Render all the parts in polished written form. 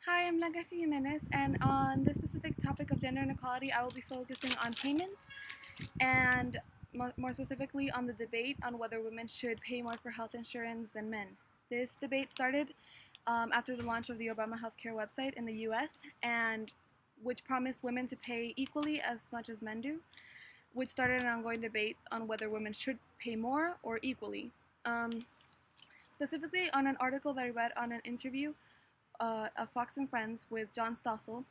Hi, I'm Blanca Jimenez, and on this specific topic of gender inequality, I will be focusing on payment and more specifically on the debate on whether women should pay more for health insurance than men. This debate started after the launch of the Obama healthcare website in the US, and which promised women to pay equally as much as men do, which started an ongoing debate on whether women should pay more or equally. Um, Specifically on an article that I read on an interview of Fox and Friends with John Stossel,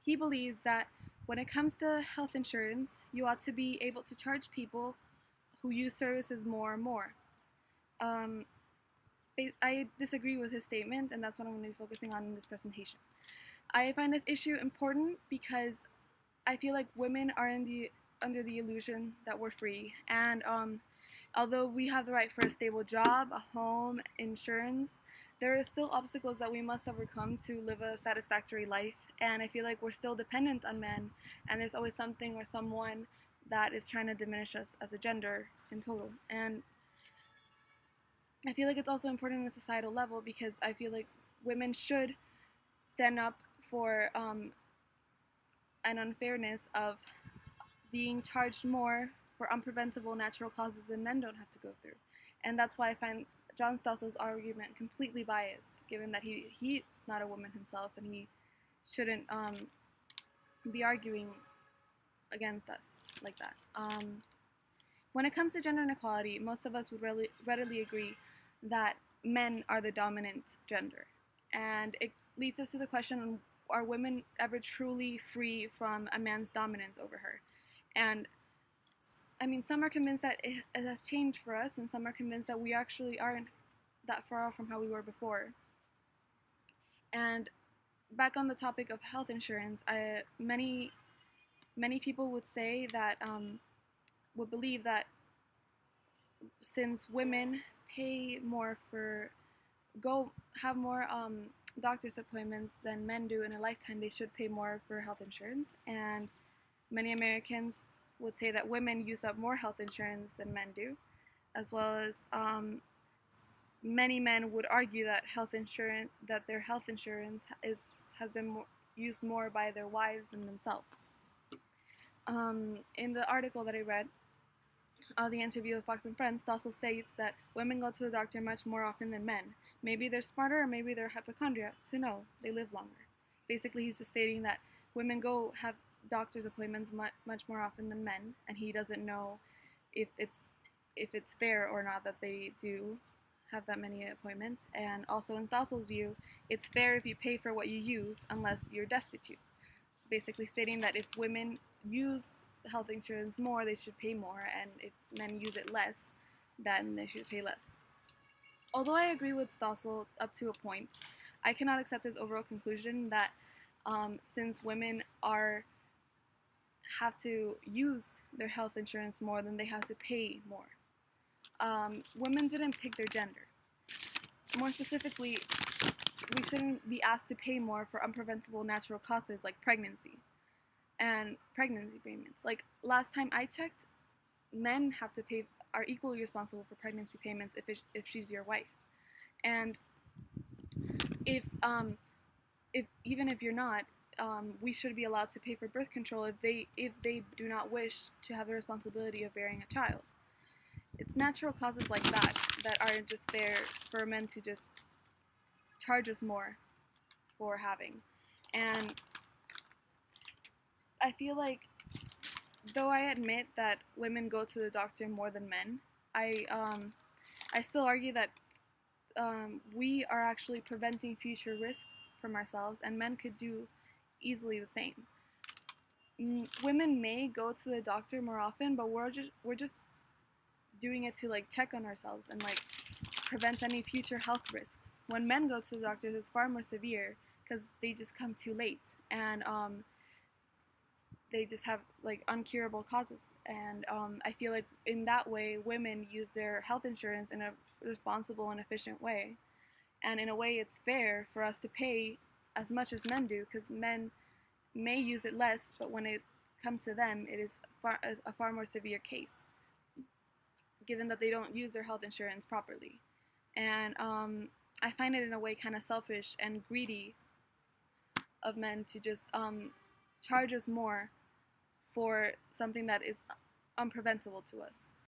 he believes that when it comes to health insurance, you ought to be able to charge people who use services more and more. Um, I disagree with his statement, and that's what I'm going to be focusing on in this presentation. I find this issue important because I feel like women are under the illusion that we're free, and although we have the right for a stable job, a home, insurance, there are still obstacles that we must overcome to live a satisfactory life. And I feel like we're still dependent on men, and there's always something or someone that is trying to diminish us as a gender in total. And I feel like it's also important on a societal level because I feel like women should stand up for an unfairness of being charged more for unpreventable natural causes than men don't have to go through. And that's why I find John Stossel's argument completely biased, given that he's not a woman himself and he shouldn't be arguing against us like that. When it comes to gender inequality, most of us would readily agree that men are the dominant gender. And it leads us to the question, are women ever truly free from a man's dominance over her? And I mean, some are convinced that it has changed for us, and some are convinced that we actually aren't that far off from how we were before. And back on the topic of health insurance, many people would say that would believe that since women pay more for have more doctor's appointments than men do in a lifetime, they should pay more for health insurance. And many Americans would say that women use up more health insurance than men do, as well as many men would argue that their health insurance has been used more by their wives than themselves. In the article that I read, the interview with Fox and Friends, Stossel states that women go to the doctor much more often than men. Maybe they're smarter, or maybe they're hypochondriacs. Who knows? They live longer. Basically, he's just stating that women go have doctor's appointments much more often than men, and he doesn't know if it's fair or not that they do have that many appointments. And also, in Stossel's view, it's fair if you pay for what you use unless you're destitute. Basically stating that if women use health insurance more, they should pay more, and if men use it less, then they should pay less. Although I agree with Stossel up to a point, I cannot accept his overall conclusion that since women have to use their health insurance more, then they have to pay more. Women didn't pick their gender. More specifically, we shouldn't be asked to pay more for unpreventable natural causes like pregnancy and pregnancy payments. Like last time I checked, men are equally responsible for pregnancy payments if she's your wife. And if even if you're not, we should be allowed to pay for birth control if they do not wish to have the responsibility of bearing a child. It's natural causes like that aren't just fair for men to just charge us more for having. And I feel like, though I admit that women go to the doctor more than men, I still argue that we are actually preventing future risks from ourselves, and men could do easily the same. Women may go to the doctor more often, but we're just doing it to like check on ourselves and like prevent any future health risks. When men go to the doctors, it's far more severe because they just come too late, and they just have like uncurable causes. And I feel like in that way, women use their health insurance in a responsible and efficient way. And in a way, it's fair for us to pay as much as men do, because men may use it less, but when it comes to them, it is a far more severe case, given that they don't use their health insurance properly. And I find it in a way kind of selfish and greedy of men to just charge us more for something that is unpreventable to us.